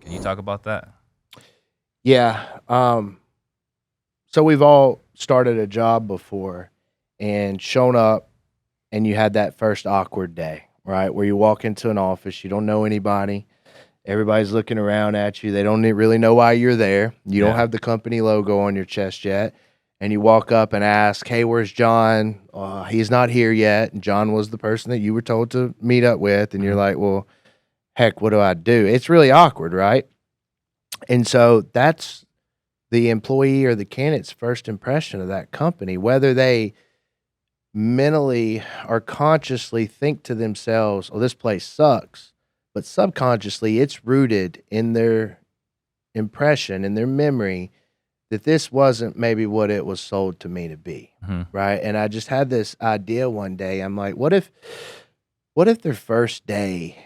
Can you talk about that? Yeah. So we've all started a job before and shown up, and you had that first awkward day, right? Where you walk into an office, you don't know anybody. Everybody's looking around at you. They don't really know why you're there. You don't Yeah. have the company logo on your chest yet. And you walk up and ask, "Hey, where's John? He's not here yet." And John was the person that you were told to meet up with. And you're Mhm. like, "Well, heck, what do I do?" It's really awkward, right? And so that's the employee or the candidate's first impression of that company, whether they mentally or consciously think to themselves, "Oh, this place sucks," but subconsciously it's rooted in their impression, in their memory, that this wasn't maybe what it was sold to me to be, Mhm. right? And I just had this idea one day. I'm like, what if their first day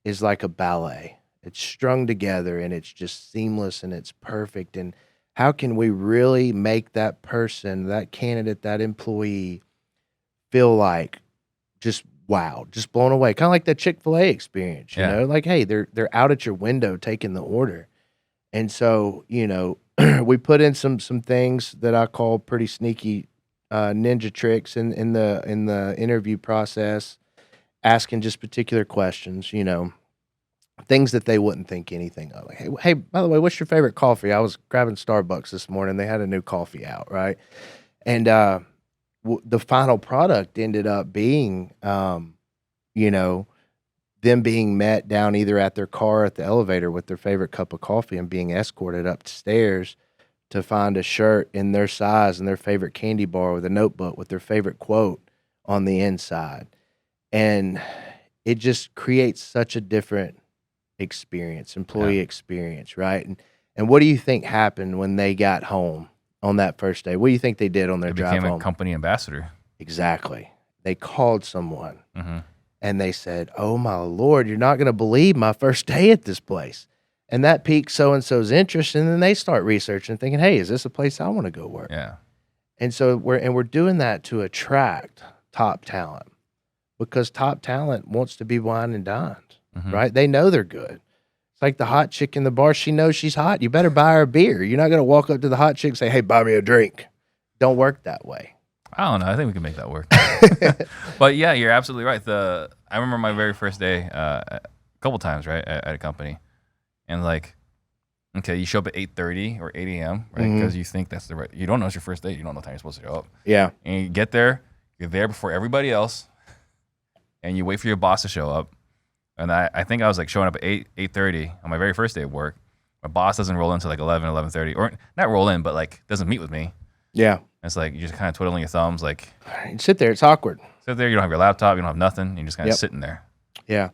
is like a ballet? It's strung together and it's just seamless and it's perfect. And how can we really make that person, that candidate, that employee feel like just wow, just blown away? Kind of like that Chick-fil-A experience, Yeah. like, hey, they're out at your window taking the order. And so, we put in some things that I call pretty sneaky ninja tricks in the interview process, asking just particular questions, things that they wouldn't think anything of. Like, hey, by the way, what's your favorite coffee? I was grabbing Starbucks this morning. They had a new coffee out, right? And the final product ended up being, you know, them being met down either at their car or at the elevator with their favorite cup of coffee and being escorted upstairs to find a shirt in their size and their favorite candy bar with a notebook with their favorite quote on the inside. And it just creates such a different Yeah. employee experience, right? And what do you think happened when they got home on that first day? What do you think they did on their It drive became a home? company ambassador. Exactly. They called someone Mhm. and they said, "Oh my Lord, you're not going to believe my first day at this place." And that piques so and so's interest, and then they start researching, thinking, "Hey, is this a place I want to go work?" Yeah. And so we're doing that to attract top talent because top talent wants to be wine and dined, Mhm. right? They know they're good. It's like the hot chick in the bar. She knows she's hot. You better buy her a beer. You're not going to walk up to the hot chick and say, "Hey, buy me a drink." Don't work that way. I don't know. I think we can make that work. But yeah, you're absolutely right. I remember my very first day a couple times, right, at a company. And like, okay, you show up at 8:30 or 8 a.m., right? Mhm. Because you think that's the right. You don't know it's your first day. You don't know what time you're supposed to show up. Yeah. And you get there, you're there before everybody else, and you wait for your boss to show up. And I think I was like showing up at 8:30 on my very first day of work. My boss doesn't roll in until like 11:30, or not roll in, but like doesn't meet with me. Yeah. And it's like you're just kind of twiddling your thumbs, like You sit there. It's awkward. sit there. You don't have your laptop, you don't have nothing. You're just kind of Yep. sitting there. Yeah.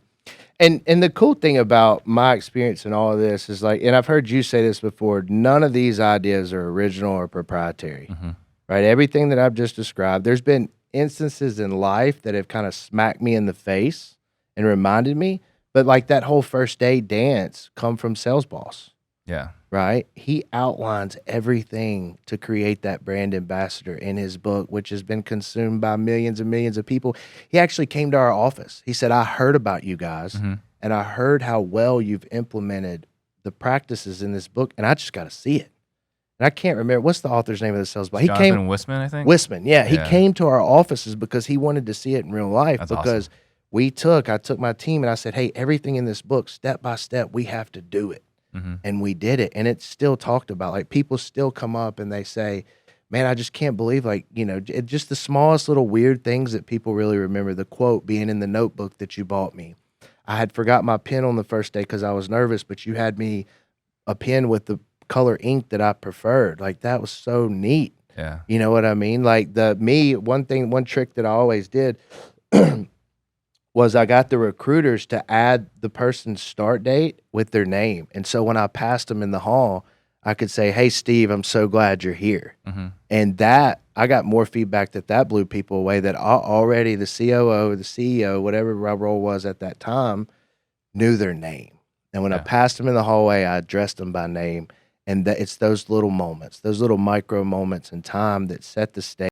And the cool thing about my experience in all of this is like, and I've heard you say this before, none of these ideas are original or proprietary, Mm-hmm. right? Everything that I've just described, there's been instances in life that have kind of smacked me in the face and reminded me, but like that whole first day dance come from Sales Boss, Yeah. right? He outlines everything to create that brand ambassador in his book, which has been consumed by millions and millions of people. He actually came to our office. He said, "I heard about you guys, Mm-hmm. and I heard how well you've implemented the practices in this book, and I just got to see it." And I can't remember what's the author's name of the sales book. It's He came Jonathan Wisman, I think. Wisman, yeah. He Yeah. came to our offices because he wanted to see it in real life. That's Because I took my team and I said, "Hey, everything in this book, step by step, we have to do it." Mm-hmm. And we did it, and it's still talked about. Like, people still come up and they say, "Man, I just can't believe," like, just the smallest little weird things that people really remember. The quote being in the notebook that you bought me. I had forgot my pen on the first day because I was nervous, but you had me a pen with the color ink that I preferred. Like, that was so neat. Yeah. You know what I mean? Like, one trick that I always did was I got the recruiters to add the person's start date with their name. And so when I passed them in the hall, I could say, "Hey, Steve, I'm so glad you're here." Mm-hmm. And that I got more feedback that blew people away, that already the COO, the CEO, whatever my role was at that time, knew their name. And when I Yeah. passed them in the hallway, I addressed them by name. And it's those little moments, those little micro moments in time that set the stage.